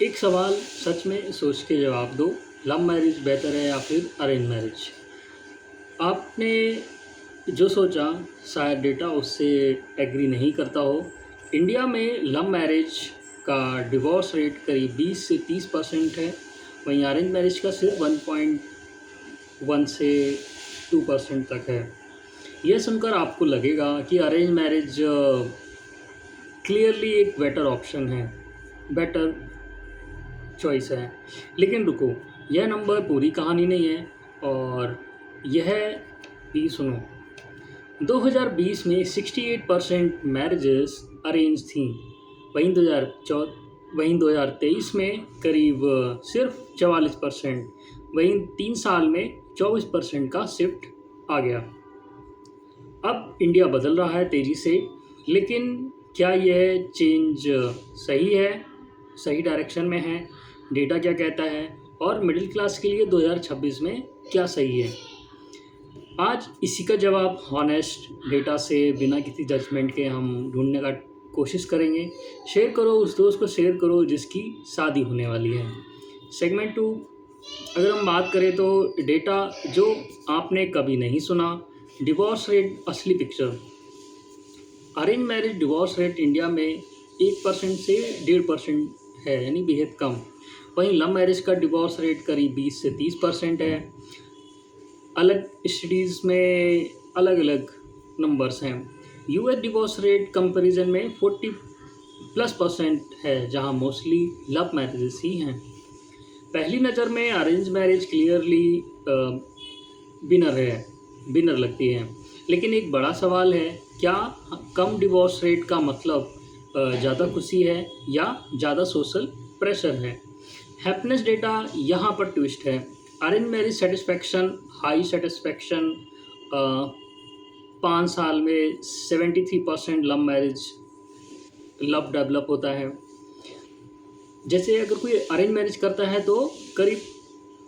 एक सवाल सच में सोच के जवाब दो। लव मैरिज बेहतर है या फिर अरेंज मैरिज? आपने जो सोचा शायद डेटा उससे एग्री नहीं करता हो। इंडिया में लव मैरिज का डिवोर्स रेट करीब 20 से 30% है। वहीं अरेंज मैरिज का सिर्फ 1.1 से 2% तक है। यह सुनकर आपको लगेगा कि अरेंज मैरिज क्लियरली एक बेटर ऑप्शन है, बेटर चॉइस है। लेकिन रुको, यह नंबर पूरी कहानी नहीं है। और यह भी सुनो, 2020 में 68% मैरिजेस अरेंज थीं। वहीं 2023 में करीब सिर्फ 44%। वहीं 3 साल में 24% का शिफ्ट आ गया। अब इंडिया बदल रहा है तेज़ी से, लेकिन क्या यह चेंज सही है, सही डायरेक्शन में है? डेटा क्या कहता है? और मिडिल क्लास के लिए 2026 में क्या सही है? आज इसी का जवाब हॉनेस्ट डेटा से, बिना किसी जजमेंट के हम ढूंढने का कोशिश करेंगे। शेयर करो, उस दोस्त को शेयर करो जिसकी शादी होने वाली है। सेगमेंट 2, अगर हम बात करें तो डेटा जो आपने कभी नहीं सुना। डिवोर्स रेट असली picture. Arrange marriage divorce rate India में 1% से 1.5% है, यानी बेहद कम। वहीं लव मैरिज का डिवोर्स रेट करीब 20 से 30% है। अलग स्टडीज़ में अलग अलग नंबर्स हैं। यूएस डिवोर्स रेट कंपैरिजन में 40+% है, जहां मोस्टली लव मैरिजेस ही हैं। पहली नज़र में अरेंज मैरिज क्लियरली विनर लगती है। लेकिन एक बड़ा सवाल है, क्या कम डिवोर्स रेट का मतलब ज़्यादा खुशी है या ज़्यादा सोशल प्रेशर है? हैप्पीनेस डेटा यहाँ पर ट्विस्ट है। Arrange marriage satisfaction, high satisfaction 5 साल में 73% लव मैरिज लव डेवलप होता है। जैसे अगर कोई अरेंज मैरिज करता है तो करीब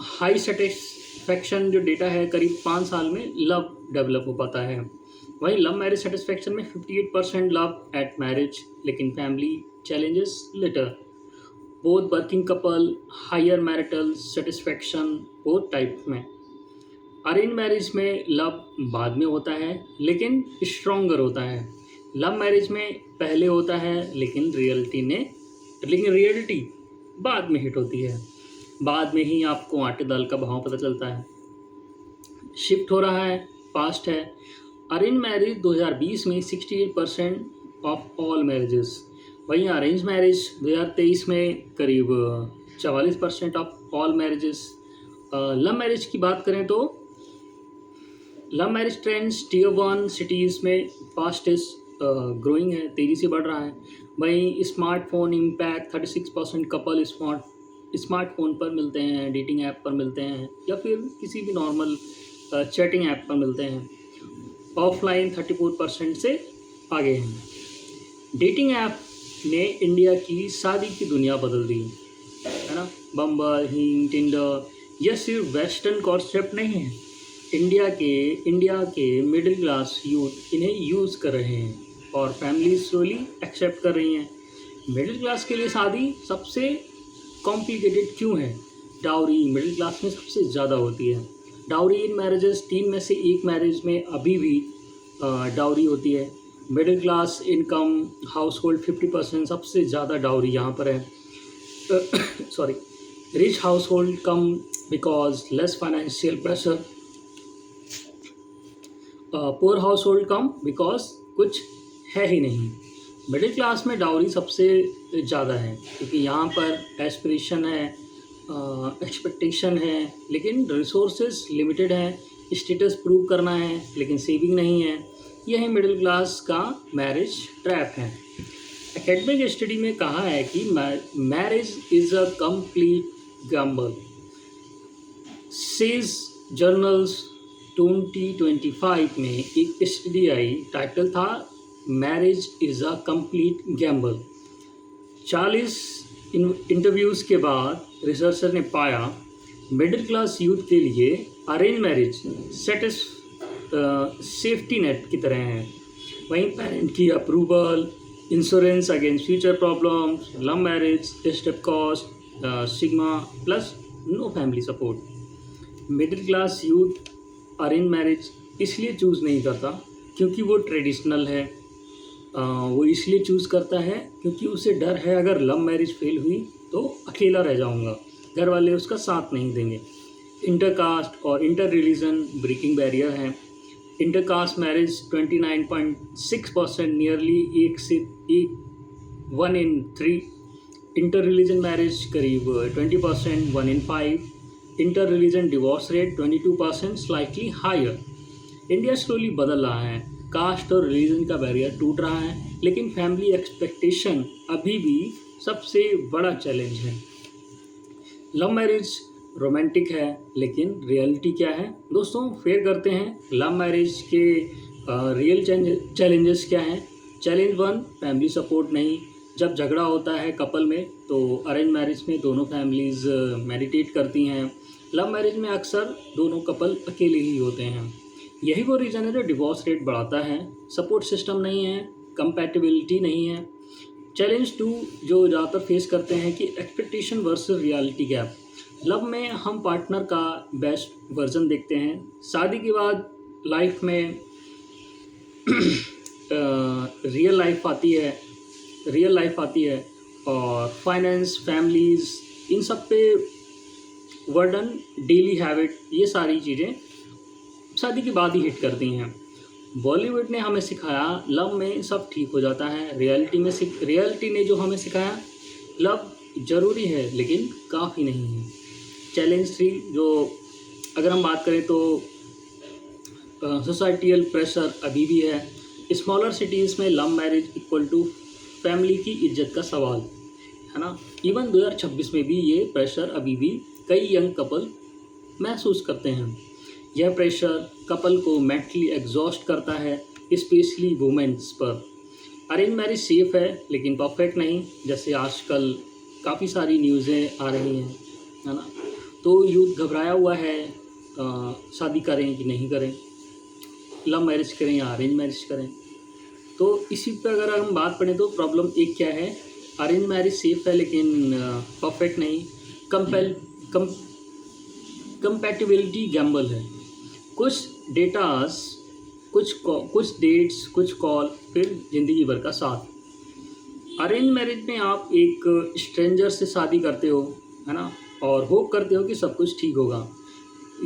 हाई सेटिस्फैक्शन जो डेटा है, करीब 5 साल में लव डेवलप हो पाता है। वहीं लव मैरिज सेटिस्फैक्शन में 58% लव एट मैरिज, लेकिन family challenges later. Both working couple, higher marital satisfaction both type में। अरेंज मैरिज में लव बाद में होता है लेकिन स्ट्रॉन्गर होता है। लव मैरिज में पहले होता है लेकिन रियलिटी बाद में हिट होती है। बाद में ही आपको आटे दाल का भाव पता चलता है। शिफ्ट हो रहा है, पास्ट है। अरेंज मैरिज 2020 में 68% ऑफ ऑल मैरिजेस। वहीं अरेंज मैरिज 2023 में करीब 44% of all marriages. Love marriage की बात करें तो love marriage trends tier 1 cities में फास्टेस्ट ग्रोइंग है, तेज़ी से बढ़ रहा है। वहीं स्मार्टफोन इम्पैक्ट 36% कपल स्मार्टफोन पर मिलते हैं, डेटिंग ऐप पर मिलते हैं या फिर किसी भी नॉर्मल चैटिंग ऐप पर मिलते हैं। ऑफलाइन 34% से आगे हैं। डेटिंग ऐप ने इंडिया की शादी की दुनिया बदल दी है ना। बम्बल, हिंग, टिंडर, यह सिर्फ वेस्टर्न कॉन्सेप्ट नहीं है। इंडिया के मिडिल क्लास यूथ इन्हें यूज़ कर रहे हैं और फैमिली स्लोली एक्सेप्ट कर रही हैं। मिडिल क्लास के लिए शादी सबसे कॉम्प्लिकेटेड क्यों है? डाउरी मिडिल क्लास में सबसे ज़्यादा होती है। डाउरी इन मैरिजेस, 3 में से 1 मैरिज में अभी भी डाउरी होती है। Middle class income house hold 50% सबसे ज़्यादा डाउरी यहाँ पर है। Sorry, rich house hold come because less financial pressure. Poor house hold come because कुछ है ही नहीं। मिडिल क्लास में डाउरी सबसे ज़्यादा है क्योंकि यहाँ पर एस्पिरेशन है, एक्सपेक्टेशन है, लेकिन रिसोर्सेज लिमिटेड है। स्टेटस प्रूव करना है लेकिन सेविंग नहीं है। यही मिडिल क्लास का मैरिज ट्रैप है। एकेडमिक स्टडी में कहा है कि marriage is a complete Gamble. Sage journals 2025 में एक स्टडी आई, टाइटल था marriage is a complete Gamble. 40 interviews के बाद रिसर्चर ने पाया मिडिल क्लास यूथ के लिए अरेंज मैरिज सेफ्टी नेट की तरह है। वहीं पेरेंट की approval, insurance against future problems, love marriage, step cost, sigma plus no family support. Middle class youth arrange marriage इसलिए चूज़ नहीं करता क्योंकि वो ट्रेडिशनल है। वो इसलिए चूज़ करता है क्योंकि उसे डर है अगर लव मैरिज फेल हुई तो अकेला रह जाऊंगा, घर वाले उसका साथ नहीं देंगे। इंटरकास्ट और इंटर रिलीजन ब्रेकिंग बैरियर है। इंटरकास्ट मैरिज 29.6%, नियरली एक 1 in 3। इंटर रिलीजन मैरिज करीब 20%, 1 in 5। Inter religion divorce rate 22%, slightly higher. India slowly बदल रहा है, कास्ट और रिलीजन का बैरियर टूट रहा है, लेकिन फैमिली एक्सपेक्टेशन अभी भी सबसे बड़ा चैलेंज है। लव मैरिज रोमांटिक है लेकिन रियलिटी क्या है दोस्तों, फेयर करते हैं लव मैरिज के रियल चैलेंजेस क्या हैं। चैलेंज 1, फैमिली सपोर्ट नहीं। जब झगड़ा होता है कपल में तो अरेंज मैरिज में दोनों फैमिलीज़ मेडिटेट करती हैं, लव मैरिज में अक्सर दोनों कपल अकेले ही होते हैं। यही वो रीज़न है जो डिवोर्स रेट बढ़ाता है। सपोर्ट सिस्टम नहीं है, कंपैटिबिलिटी नहीं है। चैलेंज 2 जो ज़्यादातर फेस करते हैं कि expectation versus reality gap. Love में हम पार्टनर का बेस्ट वर्जन देखते हैं, शादी के बाद लाइफ में रियल लाइफ आती है और फाइनेंस, फैमिलीज़, इन सब पे वर्डन, डेली हैबिट, ये सारी चीज़ें शादी के बाद ही हिट करती हैं। बॉलीवुड ने हमें सिखाया लव में सब ठीक हो जाता है, रियलिटी ने जो हमें सिखाया लव ज़रूरी है लेकिन काफ़ी नहीं है। चैलेंज 3 जो अगर हम बात करें तो सोसाइटियल प्रेशर अभी भी है। स्मॉलर सिटीज़ में love marriage equal to family की इज्जत का सवाल है ना। इवन 2026 में भी ये प्रेशर अभी भी कई यंग कपल महसूस करते हैं। यह प्रेशर कपल को मेंटली एग्जॉस्ट करता है, स्पेशली वुमेन्स पर। अरेंज मैरिज सेफ है लेकिन परफेक्ट नहीं, जैसे आजकल काफ़ी सारी न्यूज़ें आ रही हैं, है ना। तो यूथ घबराया हुआ है, शादी करें कि नहीं करें, लव मैरिज करें या अरेंज मैरिज करें। तो इसी पर अगर हम बात करें तो प्रॉब्लम एक क्या है, अरेंज मैरिज सेफ है लेकिन परफेक्ट नहीं। कंपैटिबिलिटी गैम्बल है। कुछ डेटास, कुछ डेट्स, कुछ कॉल, फिर ज़िंदगी भर का साथ। अरेंज मैरिज में आप एक स्ट्रेंजर से शादी करते हो, है ना, और होप करते हो कि सब कुछ ठीक होगा।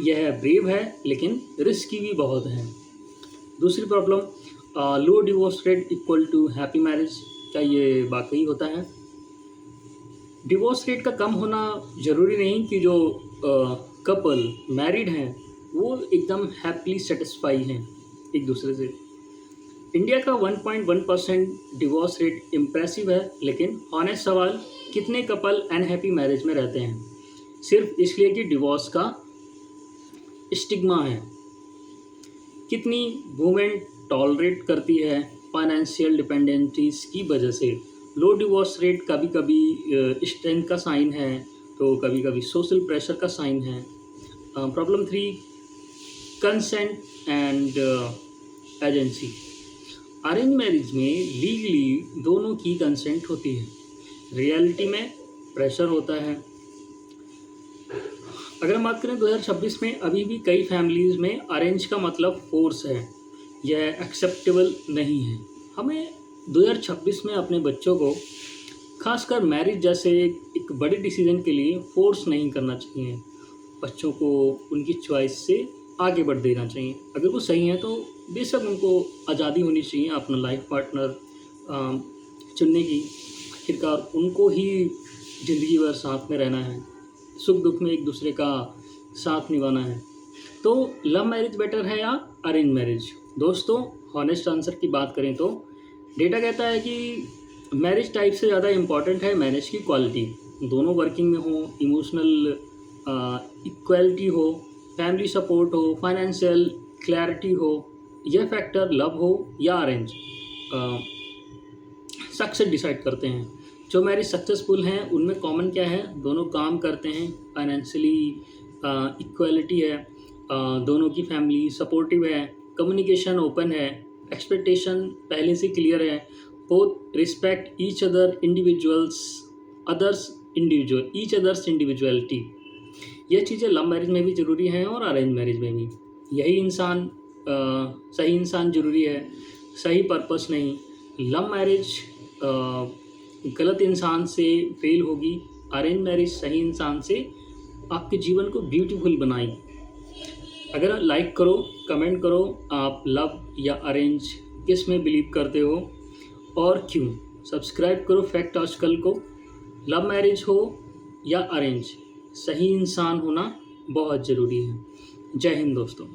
यह ब्रेव है लेकिन रिस्की भी बहुत है। दूसरी problem, low divorce rate equal to happy marriage. क्या ये वाकई होता है? डिवोर्स रेट का कम होना ज़रूरी नहीं कि जो कपल मैरिड हैं वो एकदम हैप्पीली सेटिस्फाई हैं एक दूसरे से। इंडिया का 1.1% डिवोर्स रेट इम्प्रेसिव है, लेकिन ऑनेस्ट सवाल, कितने कपल अनहैप्पी मैरिज में रहते हैं सिर्फ इसलिए कि डिवोर्स का स्टिग्मा है? कितनी वुमेन टॉलरेट करती है फाइनेंशियल डिपेंडेंसीज की वजह से? लो डिवोर्स रेट कभी कभी स्ट्रेंथ का साइन है तो कभी कभी सोशल प्रेशर का साइन है। Problem 3, consent and agency. Arrange marriage में लीगली दोनों की कंसेंट होती है, रियलिटी में प्रेशर होता है। अगर हम बात करें 2026 में अभी भी कई फैमिलीज़ में अरेंज का मतलब फोर्स है, यह एक्सेप्टेबल नहीं है। हमें 2026 में अपने बच्चों को खासकर मैरिज जैसे एक बड़े डिसीजन के लिए फोर्स नहीं करना चाहिए। बच्चों को उनकी चॉइस से आगे बढ़ देना चाहिए। अगर वो सही है तो बेशक उनको आज़ादी होनी चाहिए अपना लाइफ पार्टनर चुनने की। आखिरकार उनको ही ज़िंदगी भर साथ में रहना है, सुख दुख में एक दूसरे का साथ निभाना है। तो लव मैरिज बेटर है या अरेंज मैरिज? दोस्तों, हॉनेस्ट आंसर की बात करें तो डेटा कहता है कि मैरिज टाइप से ज़्यादा इम्पॉर्टेंट है मैरिज की क्वालिटी। दोनों वर्किंग में हो, इमोशनल इक्वलिटी हो, फैमिली सपोर्ट हो, फाइनेंशियल क्लैरिटी हो। यह फैक्टर लव हो या अरेंज सक्सेस डिसाइड करते हैं। जो मैरिज सक्सेसफुल हैं उनमें कॉमन क्या है? दोनों काम करते हैं, फाइनेंशियली इक्वलिटी है, दोनों की फैमिली सपोर्टिव है, कम्युनिकेशन ओपन है, एक्सपेक्टेशन पहले से क्लियर है, both respect each other individuals, others individual each others individuality. ये चीज़ें लव मैरिज में भी ज़रूरी हैं और अरेंज मैरिज में भी। यही इंसान सही इंसान ज़रूरी है, सही पर्पस नहीं। लव मैरिज गलत इंसान से फेल होगी, अरेंज मैरिज सही इंसान से आपके जीवन को ब्यूटीफुल बनाएगी। अगर लाइक करो, कमेंट करो, आप लव या अरेंज किस में बिलीव करते हो और क्यों। सब्सक्राइब करो फैक्ट आजकल को। लव मैरिज हो या अरेंज, सही इंसान होना बहुत ज़रूरी है। जय हिंद दोस्तों।